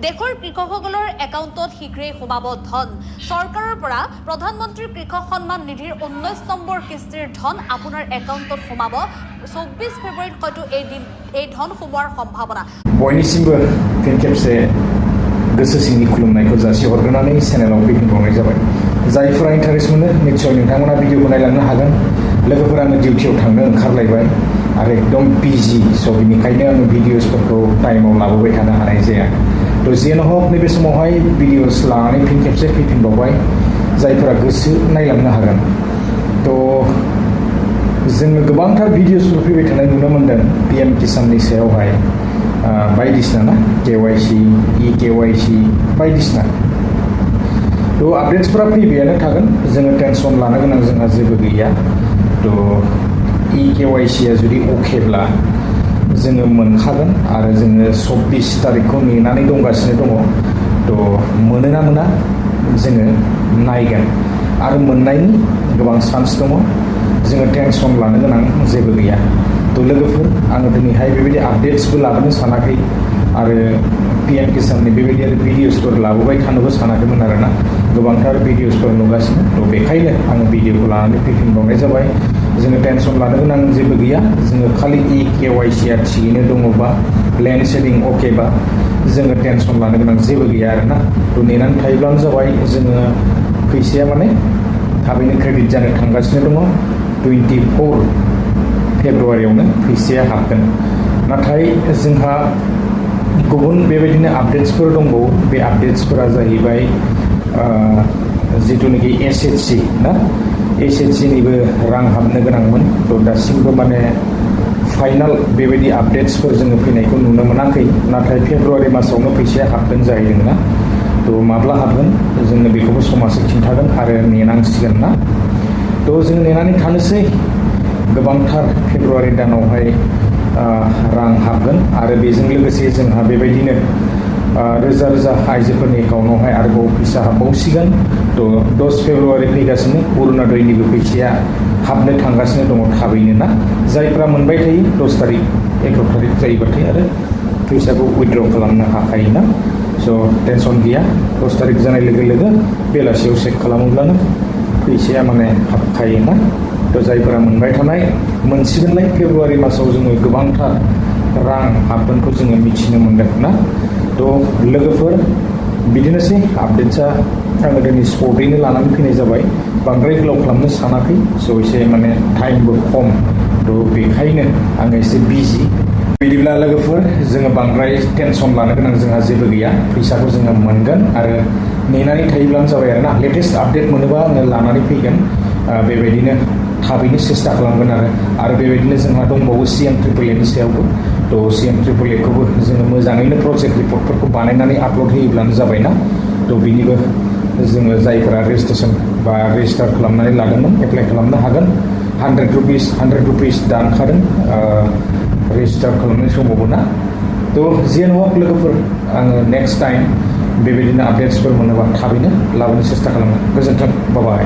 দেশৰ কৃষকসকলৰ একাউণ্টত শীঘ্ৰেই সোমাব ধন চৰকাৰৰ পৰা প্ৰধানমন্ত্ৰী কৃষক সন্মান নিধিৰ 19 নম্বৰ কিস্তিৰ ধন আপোনাৰ একাউণ্টত সোমাব 24 ফেব্ৰুৱাৰীত হয়তো এই ধন সোমোৱাৰ সম্ভাৱনা बयनिसिमबो फिन खेबसे गोसो सिंनि खुलुमनायखौ जासिहरग्रोनानै चेनेलाव फैफिनबावनाय जाबाय जायफोरा इन्टारेस्ट मोनो निश्चय नोंथांमोना भिडिअखौ नायलांनो हागोन लोगोफोरा आङो डिउटियाव थांनो ओंखारलायबाय आरो एकदम बिजि स' बेनिखायनो आङो भिडिअसफोरखौ टाइमाव लाबोबाय थानो हानाय जाया थ' जियानो हक नैबे समावहाय भिडिअस लानानै फिन खेबसे फैफिनबावबाय जायफोरा गोसो नायलांनो हागोन थ' जोङो गोबांथार भिडिअसफोर फैबाय थानाय नुनो मोन्दों PM किसाननि सायावहाय बायदिसिना ना KYC KYC बायदिसिना थ' आपडेट्सफोरा फैबायानो थागोन जोङो टेनसन लानो गोनां जोंहा जेबो गैया थ' KYC आ जुदि अकेब्ला जोङो मोनखागोन आरो जोङो 24 तारिखखौ नेनानै दंगासिनो दङ थ' मोनोना मोना जोङो नायगोन आरो मोननायनि गोबां चान्स दङ जोङो टेनसन लानो गोनां जेबो गैया थ' लोगोफोर आङो दिनैहाय बेबायदि आपडेट्सबो लाबोनो सानाखै आरो PM किसाननि बेबायदि आरो भिडिअसफोर लाबोबाय थानोबो सानाखैमोन आरोना गोबांथार भिडिअसफोर नुगासिनो थ' बेखायनो आङो भिडिअखौ लानानै फैफिनबावनाय जाबाय जोङो टेनसन लानो गोनां जेबो गैया जोङो खालि KYC आ थिगैनो दङबा लेन्ड सेलिं अकेबा जोङो टेनसन लानो गोनां जेबो गैया आरोना थ' नेनानै थायोब्लानो जाबाय जोङो फैसाया माने थाबैनो क्रेडिट जानो थांगासिनो दङ 24 फेब्रुवारियावनो फैसाया हाबगोन नाथाय जोंहा गुबुन बेबायदिनो आपडेट्सफोर दंबावो बे आपडेट्सफोरा जाहैबाय जिथुनाखि SHC ना SHCनिबो रां हाबनो गोनांमोन थ' दासिमबो माने फाइनाल बेबायदि आपडेट्सफोर जोङो फैनायखौ नुनो मोनाखै नाथाय फेब्रुवारि मासावनो फैसाया हाबगोन जाहैदों ना थ' माब्ला हाबगोन जोङो बेखौबो समाजो खिन्थागोन आरो नेनांसिगोन ना थ' जों नेनानै थानोसै गोबांथार फेब्रुवारि दानावहाय रां हाबगोन आरो बेजों लोगोसे जोंहा बेबायदिनो रोजा रोजा आइजोफोरनि एकाउन्टआवहाय आरोबाव फैसा हाबबावसिगोन थ' 10 फेब्रुवारि फैगासिनो अरुण'दयनिबो फैसाया हाबनो थांगासिनो दङ थाबैनो ना जायफ्रा मोनबाय थायो 10 तारिख 11 तारिख जायोबाथाय आरो फैसाखौ उइथड्र खालामनो हाखायो ना स' टेनसन गैया 10 तारिख जानाय लोगो लोगो बेलासियाव चेक खालामोब्लानो फैसाया माने हाबखायो ना थ' जायफोरा मोनबाय थानाय मोनसिगोनलाय फेब्रुवारि मासाव जोङो गोबांथार रां हाबगोनखौ जोङो मिथिनो मोनदों ना थ' लोगोफोर बिदिनोसै आपडेट्सआ आङो दिनै स्पटैनो लानानै फैनाय जाबाय बांद्राय गोलाव खालामनो सानाखै स' एसे माने टाइमबो खम थ' बेखायनो आङो एसे बिजि बिदिब्ला लोगोफोर जोङो बांद्राय टेनसन लानो गोनां जोंहा जेबो गैया फैसाखौ जोङो मोनगोन आरो नेनानै थायोब्लानो जाबाय आरोना लेटेस्ट आपडेट मोनोबा आङो लानानै फैगोन बेबायदिनो थाबैनो सेस्था खालामगोन आरो बेबायदिनो जोंहा दंबावो CMAAA नि सायावबो थ' CMAAA खौबो जोङो मोजाङैनो प्रजेक्ट रिपर्टफोरखौ बानायनानै आपल'ड होयोब्लानो जाबायना थ' बिनिबो जोङो जायफोरा रेजिस्ट्रेसन बा रेजिस्टार खालामनानै लादोंमोन एप्लाइ खालामनो हागोन 100 रुपिस दानखादों रेजिस्टार खालामनाय समावबो ना थ' जियानो हक लोगोफोर आङो नेक्स्ट टाइम बेबायदिनो आपडेट्सफोर मोनोबा थाबैनो लाबोनो सेस्था खालामगोन गोजोन्थों बाय